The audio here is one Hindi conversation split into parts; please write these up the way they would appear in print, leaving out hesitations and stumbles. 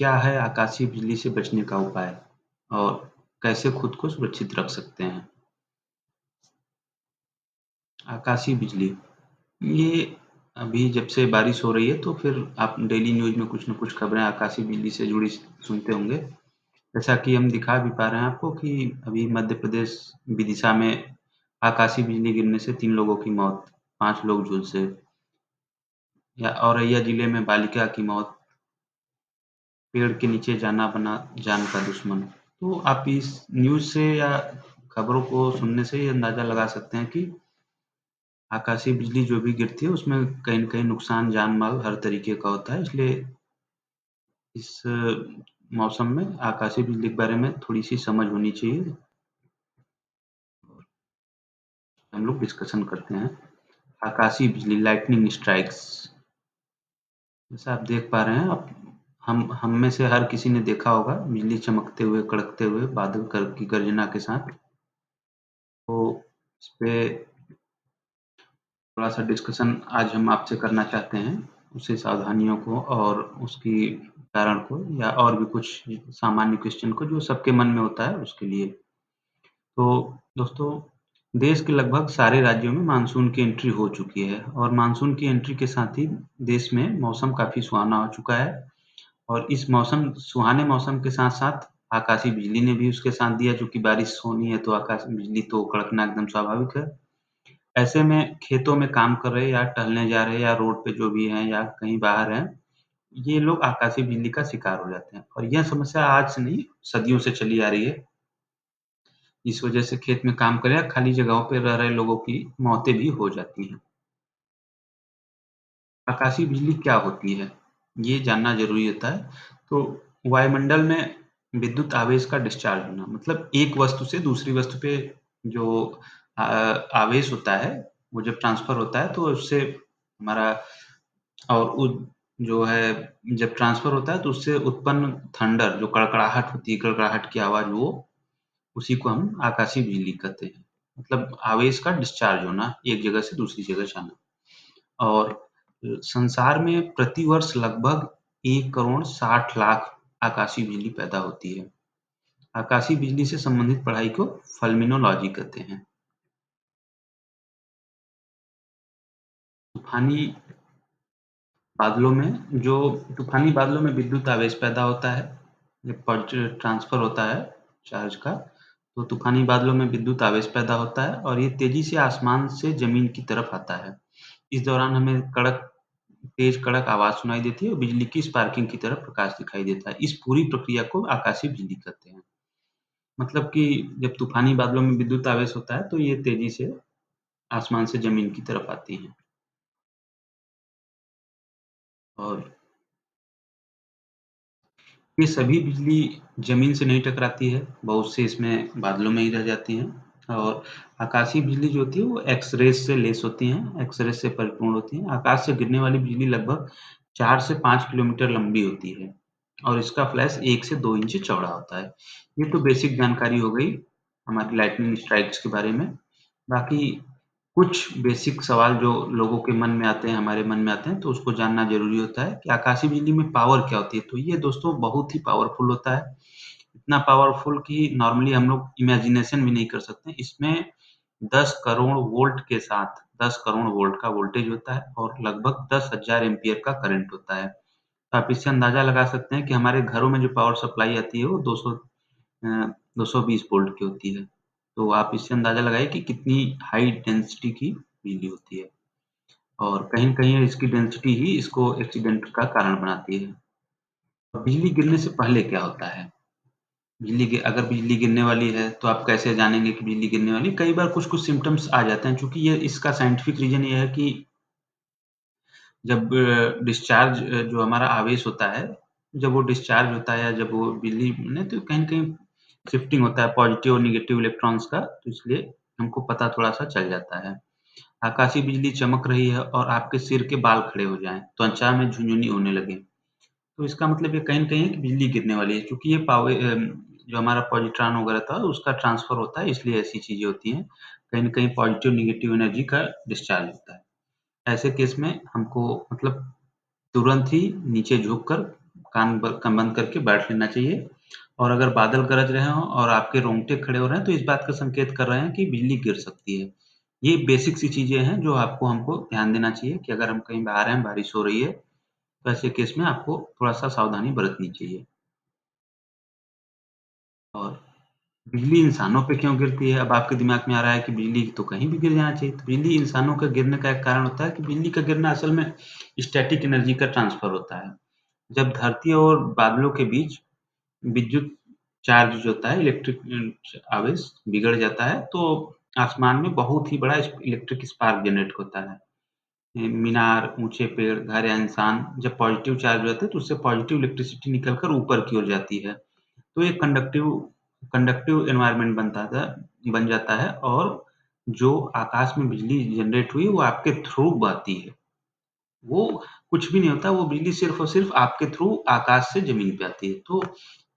क्या है आकाशीय बिजली से बचने का उपाय? और कैसे खुद को सुरक्षित रख सकते हैं? आकाशीय बिजली, ये अभी जब से बारिश हो रही है तो फिर आप डेली न्यूज़ में कुछ न कुछ खबरें आकाशीय बिजली से जुड़ी सुनते होंगे। जैसा कि हम दिखा भी पा रहे हैं आपको कि अभी मध्य प्रदेश विदिशा में आकाशीय बिजली गिरने से 3 लोगों की मौत, 5 लोग झुलसे या औरैया जिले में बालिका की मौत, पेड़ के नीचे जाना बना जान का दुश्मन। तो आप इस न्यूज़ से या खबरों को सुनने से ये अंदाज़ा लगा सकते हैं कि आकाशीय बिजली जो भी गिरती है उसमें कहीं न कहीं नुकसान जान-माल हर तरीके का होता है। इसलिए इस मौसम में आकाशीय बिजली के बारे में थोड़ी-सी समझ होनी चाहिए। हम लोग डिस्कशन करते हैं। आकाशीय बिजली लाइटनिंग स्ट्राइक्स, जैसा आप देख पा रहे हैं हम में से हर किसी ने देखा होगा बिजली चमकते हुए, कड़कते हुए, बादल की गर्जना के साथ। तो इसपे थोड़ा-सा डिस्कशन आज हम आपसे करना चाहते हैं, उसी सावधानियों को और उसकी कारण को या और भी कुछ सामान्य क्वेश्चन को जो सबके मन में होता है उसके लिए। तो दोस्तों, देश के लगभग सारे राज्यों में मानसून की एंट्री हो चुकी है और मानसून की एंट्री के साथ ही देश में मौसम काफ़ी सुहाना हो चुका है और इस सुहाने मौसम के साथ-साथ आकाशीय बिजली ने भी उसके साथ दिया, चूँकि बारिश होनी है तो आकाशीय बिजली तो कड़कना एकदम स्वाभाविक है। ऐसे में खेतों में काम कर रहे या टहलने जा रहे या रोड पे जो भी हैं या कहीं बाहर हैं, ये लोग आकाशीय बिजली का शिकार हो जाते हैं और यह समस्या आज से नहीं, सदियों से चली आ रही है। इस वजह से खेत में काम कर रहे या खाली जगहों पे रह रहे लोगों की मौतें भी हो जाती हैं। आकाशीय बिजली क्या होती है? ये जानना ज़रूरी होता है। तो वायुमंडल में विद्युत आवेश का डिस्चार्ज होना, मतलब एक वस्तु से दूसरी वस्तु पे जो अ, आवेश होता है, वो जब ट्रांसफ़र होता है तो उससे हमारा और उ जो है जब ट्रांसफ़र होता है तो उससे उत्पन्न थंडर जो कड़कड़ाहट होती है, कड़कड़ाहट की आवाज़ वो उसी को हम आकाशीय बिजली कहते हैं। मतलब आवेश का डिस्चार्ज होना, एक जगह से दूसरी जगह जाना। और संसार में प्रति वर्ष लगभग 1 करोड़ 60 लाख आकाशीय बिजली पैदा होती है। आकाशीय बिजली से संबंधित पढ़ाई को फ़ल्मिनोलॉजी कहते हैं। तूफ़ानी तूफ़ानी बादलों में विद्युत आवेश पैदा होता है, जब ट्रांसफ़र होता है चार्ज का, तो तूफ़ानी बादलों में विद्युत आवेश पैदा होता है और ये तेज़ी से आसमान से ज़मीन की तरफ आता है। इस दौरान हमें तेज़ कड़क आवाज़ सुनाई देती है और बिजली की स्पार्किंग की तरह प्रकाश दिखाई देता है। इस पूरी प्रक्रिया को आकाशीय बिजली कहते हैं। मतलब कि जब तूफ़ानी बादलों में विद्युत आवेश होता है, तो ये तेज़ी से आसमान से ज़मीन की तरफ आती हैं और ये सभी बिजली ज़मीन से नहीं टकराती है, बहुत से इसमें बादलों में ही रह जाती हैं और आकाशीय बिजली जो होती है वो एक्स-रेज़ से लैस होती हैं, एक्स-रेज़ से परिपूर्ण होती हैं। आकाश से गिरने वाली बिजली लगभग 4 से 5 किलोमीटर लंबी होती है और इसका फ्लैश 1 से 2 इंच चौड़ा होता है। ये तो बेसिक जानकारी हो गई हमारी लाइटनिंग स्ट्राइक्स के बारे में। बाकी कुछ बेसिक सवाल जो लोगों के मन में आते हैं, हमारे मन में आते हैं, तो उसको जानना ज़रूरी होता है कि आकाशीय बिजली में पावर क्या होती है? तो ये दोस्तों बहुत ही पावरफुल होता है। इतना पावरफुल कि नॉर्मली हम लोग इमेजिनेशन भी नहीं कर सकते। इसमें 10 करोड़ वोल्ट के साथ 10 करोड़ वोल्ट का वोल्टेज होता है और लगभग 10,000 एम्पीयर का करंट होता है। तो आप इससे अंदाज़ा लगा सकते हैं कि हमारे घरों में जो पावर सप्लाई आती है वो 220 वोल्ट की होती है। तो आप इससे अंदाज़ा लगाइए कि कितनी हाई डेंसिटी की बिजली होती है और कहीं न कहीं इसकी डेंसिटी ही इसको एक्सीडेंट का कारण बनाती है। बिजली गिरने से पहले क्या होता है? अगर बिजली गिरने वाली है तो आप कैसे जानेंगे कि बिजली गिरने वाली है? कई बार कुछ-कुछ सिम्पटम्स आ जाते हैं, चूँकि ये इसका साइंटिफिक रीज़न ये है कि जब डिस्चार्ज जो हमारा आवेश होता है, जब वो डिस्चार्ज होता है या जब वो बिजली में तो कहीं न कहीं शिफ्टिंग होता है पॉज़िटिव और नेगेटिव इलेक्ट्रॉन्स का, तो इसलिए हमको पता थोड़ा-सा चल जाता है। आकाशीय बिजली चमक रही है और आपके सिर के बाल खड़े हो जाएँ, त्वचा में झुनझुनी होने लगे, तो इसका मतलब ये कहीं न कहीं है कि बिजली गिरने वाली है, क्योंकि ये जो हमारा पॉज़िट्रॉन वगैरह था उसका ट्रांसफ़र होता है, इसलिए ऐसी चीज़ें होती हैं। कहीं न कहीं पॉज़िटिव नेगेटिव एनर्जी का डिस्चार्ज होता है। ऐसे केस में हमको मतलब तुरंत ही नीचे झुककर कान बंद करके बैठ लेना चाहिए और अगर बादल गरज रहे हों और आपके रोंगटे खड़े हो रहे हैं, तो इस बात का संकेत कर रहे हैं कि बिजली गिर सकती है। ये बेसिक सी चीज़ें हैं जो आपको हमको ध्यान देना चाहिए कि अगर हम कहीं बाहर हैं, बारिश हो रही है, तो ऐसे केस में आपको थोड़ा-सा सावधानी बरतनी चाहिए। और बिजली इंसानों पे क्यों गिरती है? अब आपके दिमाग में आ रहा है कि बिजली तो कहीं भी गिर जाना चाहिए। तो बिजली इंसानों का गिरने का एक कारण होता है कि बिजली का गिरना असल में स्टैटिक एनर्जी का ट्रांसफर होता है। जब धरती और बादलों के बीच विद्युत चार्ज जो होता है इलेक्ट्रिक आवेश बिगड़ जाता है, तो आसमान में बहुत ही बड़ा इलेक्ट्रिक स्पार्क जनरेट होता है। मीनार, ऊँचे पेड़, घर या इंसान जब पॉज़िटिव चार्ज होते हैं तो उससे पॉज़िटिव इलेक्ट्रिसिटी निकल कर ऊपर की ओर जाती है। तो ये कंडक्टिव कंडक्टिव एनवायरनमेंट बन जाता है और जो आकाश में बिजली जनरेट हुई वो आपके थ्रू बहती है। वो कुछ भी नहीं होता, वो बिजली सिर्फ़ और सिर्फ़ आपके थ्रू आकाश से ज़मीन पे आती है। तो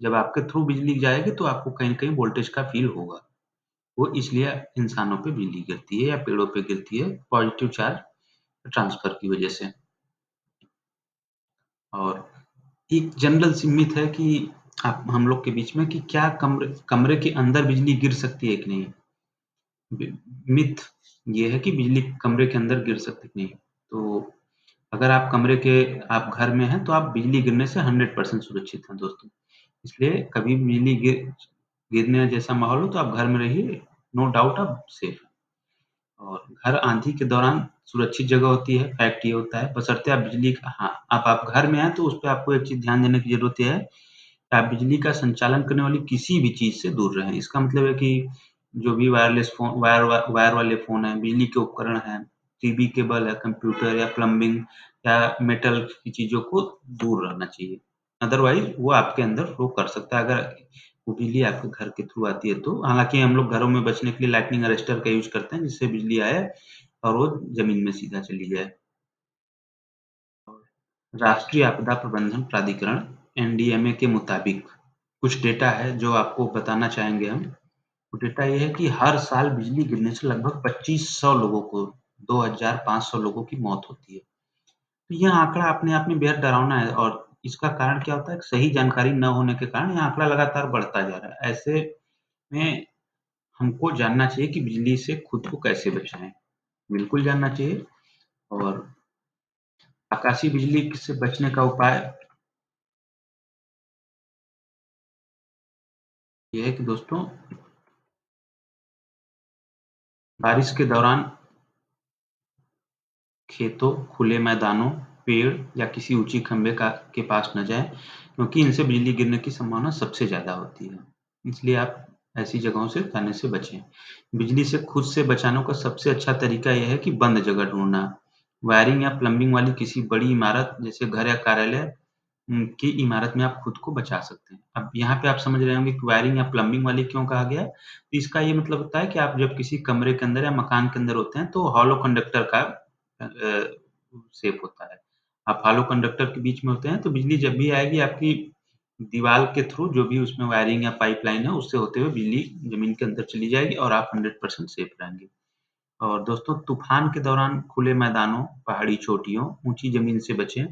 जब आपके थ्रू बिजली जाएगी तो आपको कहीं न कहीं वोल्टेज का फ़ील होगा। वो इसलिए इंसानों पे बिजली गिरती है या पेड़ों पे गिरती है, पॉज़िटिव चार्ज ट्रांसफ़र की वज़ह से। और एक जनरल सी मिथ है कि आप हम लोग के बीच में कि क्या कमरे के अंदर बिजली गिर सकती है कि नहीं? बि मिथ ये है कि बिजली कमरे के अंदर गिर सकती कि नहीं। तो अगर आप घर में हैं, तो आप बिजली गिरने से 100% सुरक्षित हैं दोस्तों। इसलिए कभी बिजली गिरने जैसा माहौल हो तो आप घर में रहिए, नो डाउट आप सेफ हैं। और घर आँधी के दौरान सुरक्षित जगह होती है, फैक्ट ये होता है, बशर्ते आप बिजली हाँ, आप घर में हैं तो उसपे आपको एक चीज़ ध्यान देने की ज़रूरत ये है कि आप बिजली का संचालन करने वाली किसी भी चीज़ से दूर रहें। इसका मतलब है कि जो भी वायर वाले फ़ोन हैं, बिजली के उपकरण हैं, टीवी केबल है, कंप्यूटर या प्लम्बिंग या मेटल की चीज़ों को दूर रहना चाहिए। अदरवाइज़ वो आपके अंदर फ्लो कर सकता है अगर वो बिजली आपके घर के थ्रू आती है तो। हालाँकि हम लोग घरों में बचने के लिए लाइटनिंग अरेस्टर का यूज़ करते हैं जिससे बिजली आए और वो ज़मीन में सीधा चली जाए। राष्ट्रीय आपदा प्रबंधन प्राधिकरण एनडीएमए के मुताबिक कुछ डेटा है जो आपको बताना चाहेंगे हम। वो डेटा ये है कि हर साल बिजली गिरने से लगभग 2500 लोगों को 2500 लोगों की मौत होती है। तो यह आंकड़ा अपने आप में बेहद डरावना है और इसका कारण क्या होता है? सही जानकारी न होने के कारण यह आंकड़ा लगातार बढ़ता जा रहा है। ऐसे में हमको जानना चाहिए कि बिजली से खुद को कैसे बचाएँ? बिल्कुल जानना चाहिए और आकाशीय बिजली से बचने का उपाय ये है कि दोस्तों बारिश के दौरान खेतों, खुले मैदानों, पेड़ या किसी ऊँची खंभे के पास न जाएँ, क्योंकि इनसे बिजली गिरने की संभावना सबसे ज़्यादा होती है। इसलिए आप ऐसी जगहों से जाने से बचें। बिजली से खुद से बचाने का सबसे अच्छा तरीका ये है कि बंद जगह ढूँढना। वायरिंग या प्लम्बिंग वाली किसी बड़ी इमारत जैसे घर या कार्यालय की इमारत में आप खुद को बचा सकते हैं। अब यहाँ पे आप समझ रहे होंगे कि वायरिंग या प्लम्बिंग वाली क्यों कहा गया है? तो इसका ये मतलब होता है कि आप जब किसी कमरे के अंदर या मकान के अंदर होते हैं, तो हॉलो कंडक्टर का शेप होता है। आप हॉलो कंडक्टर के बीच में होते हैं, तो बिजली जब भी आएगी आपकी दीवार के थ्रू जो भी उसमें वायरिंग या पाइपलाइन है, उससे होते हुए बिजली ज़मीन के अंदर चली जाएगी और आप 100% सेफ रहेंगे। और दोस्तों तूफ़ान के दौरान खुले मैदानों, पहाड़ी चोटियों, ऊँची ज़मीन से बचें।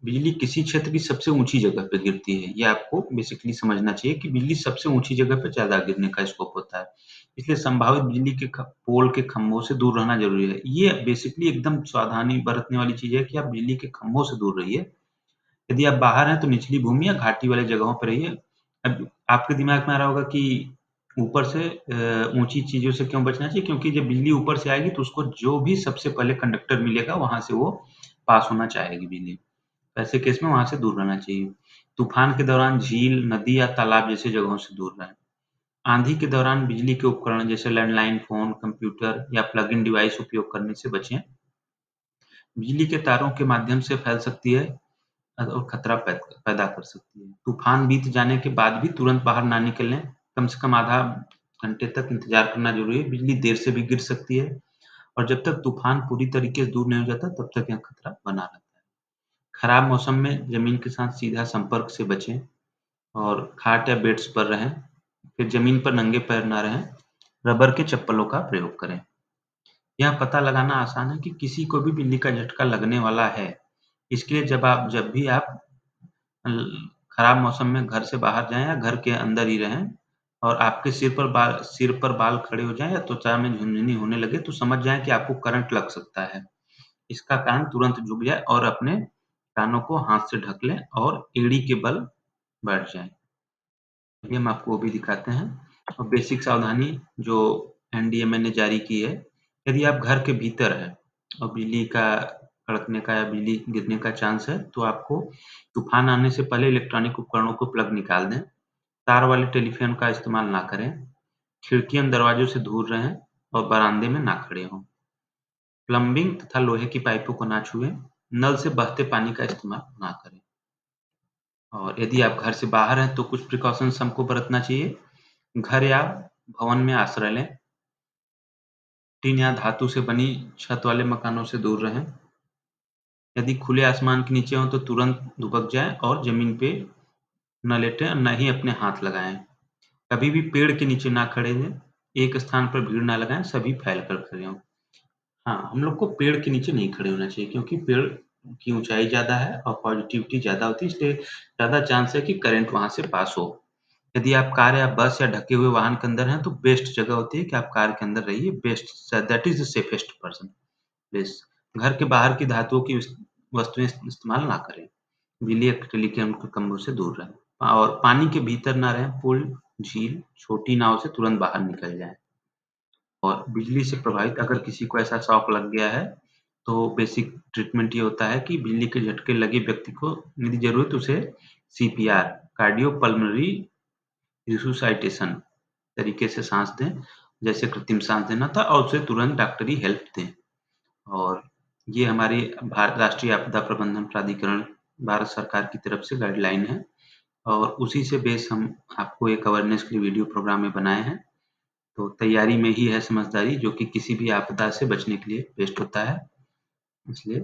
बिजली किसी क्षेत्र की सबसे ऊँची जगह पे गिरती है। ये आपको बेसिकली समझना चाहिए कि बिजली सबसे ऊँची जगह पे ज़्यादा गिरने का स्कोप होता है। इसलिए संभावित बिजली के पोल के खंभों से दूर रहना ज़रूरी है। ये बेसिकली एकदम सावधानी बरतने वाली चीज़ है कि आप बिजली के खंभों से दूर रहिए। यदि आप बाहर हैं तो निचली भूमि या घाटी वाली जगहों पे रहिए। अब आपके दिमाग में आ रहा होगा कि ऊपर से ऊँची चीज़ों से क्यों बचना चाहिए? क्योंकि जब बिजली ऊपर से आएगी तो उसको जो भी सबसे पहले कंडक्टर मिलेगा वहाँ से वो पास होना चाहेगी बिजली। ऐसे केस में वहाँ से दूर रहना चाहिए। तूफ़ान के दौरान झील, नदी या तालाब जैसी जगहों से दूर रहें। आंधी के दौरान बिजली के उपकरण जैसे लैंडलाइन फ़ोन, कंप्यूटर या प्लग इन डिवाइस उपयोग करने से बचें। बिजली के तारों के माध्यम से फैल सकती है और खतरा पैदा कर सकती है। तूफ़ान बीत जाने के बाद भी तुरंत बाहर ना निकलें। कम से कम आधा घंटे तक इंतज़ार करना ज़रूरी है। बिजली देर से भी गिर सकती है और जब तक तूफ़ान पूरी तरीके से दूर नहीं हो जाता तब तक यह खतरा बना रहता है। खराब मौसम में ज़मीन के साथ सीधा संपर्क से बचें और खाट या बेड्स पर रहें। फिर ज़मीन पर नंगे पैर ना रहें। रबर के चप्पलों का प्रयोग करें। यह पता लगाना आसान है कि किसी को भी बिजली का झटका लगने वाला है। इसके लिए जब भी आप खराब मौसम में घर से बाहर जाएँ या घर के अंदर ही रहें और आपके सिर पर बाल खड़े हो जाएँ या त्वचा में झुनझुनी होने लगे तो समझ जाएँ कि आपको करंट लग सकता है। इसका कान तुरंत झुक जाए और अपने कानों को हाथ से ढक लें और एड़ी के बल बैठ जाएँ। चलिए हम आपको वो भी दिखाते हैं और बेसिक सावधानी जो एनडीएमए ने जारी की है, यदि आप घर के भीतर हैं और बिजली का कड़कने का या बिजली गिरने का चांस है, तो आपको तूफ़ान आने से पहले इलेक्ट्रॉनिक उपकरणों को प्लग निकाल दें, तार वाले टेलीफ़ोन का इस्तेमाल ना करें, खिड़कियाँ दरवाजों से दूर रहें और बरामदे में ना खड़े हों। प्लम्बिंग तथा लोहे की पाइपों को ना छुएँ, नल से बहते पानी का इस्तेमाल ना करें। और यदि आप घर से बाहर हैं, तो कुछ प्रिकॉशंस हमको बरतना चाहिए। घर या भवन में आश्रय लें। टीन या धातु से बनी छत वाले मकानों से दूर रहें। यदि खुले आसमान के नीचे हों, तो तुरंत दुबक जाएँ और ज़मीन पे न लेटें, न ही अपने हाथ लगाएँ। कभी भी पेड़ के नीचे ना खड़े हों, एक स्थान पर भीड़ ना लगाएँ, सभी फैल कर खड़े हों। हाँ, हम लोग को पेड़ के नीचे नहीं खड़े होना चाहिए क्योंकि पेड़ की ऊँचाई ज़्यादा है और पॉज़िटिविटी ज़्यादा होती है, इसलिए ज़्यादा चांस है कि करंट वहाँ से पास हो। यदि आप कार या बस या ढके हुए वाहन के अंदर हैं, तो बेस्ट जगह होती है कि आप कार के अंदर रहिए, that is the safest person place. घर के बाहर की धातुओं की वस्तुएँ इस्तेमाल ना करें। बिजली या टेलीकॉम के खंभों से दूर रहें और पानी के भीतर ना रहें, पुल, झील, छोटी नाव से तुरंत बाहर निकल जाएँ। और बिजली से प्रभावित अगर किसी को ऐसा शॉक लग गया है, तो बेसिक ट्रीटमेंट ये होता है कि बिजली के झटके लगे व्यक्ति को यदि ज़रूरत उसे सीपीआर कार्डियोपल्मोनरी रिsuscitation तरीके से साँस दें, जैसे कृत्रिम साँस देना था और उसे तुरंत डॉक्टरी हेल्प दें। और ये हमारी राष्ट्रीय आपदा प्रबंधन प्राधिकरण भारत सरकार की तरफ से गाइडलाइन है और उसी से बेस हम आपको एक अवेयरनेस के लिए वीडियो प्रोग्राम में बनाए हैं। तो तैयारी में ही है समझदारी जो कि किसी भी आपदा से बचने के लिए बेस्ट होता है। इसलिए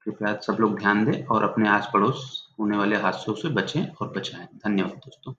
कृपया सब लोग ध्यान दें और अपने आस-पड़ोस होने वाले हादसों से बचें और बचाएँ। धन्यवाद दोस्तों।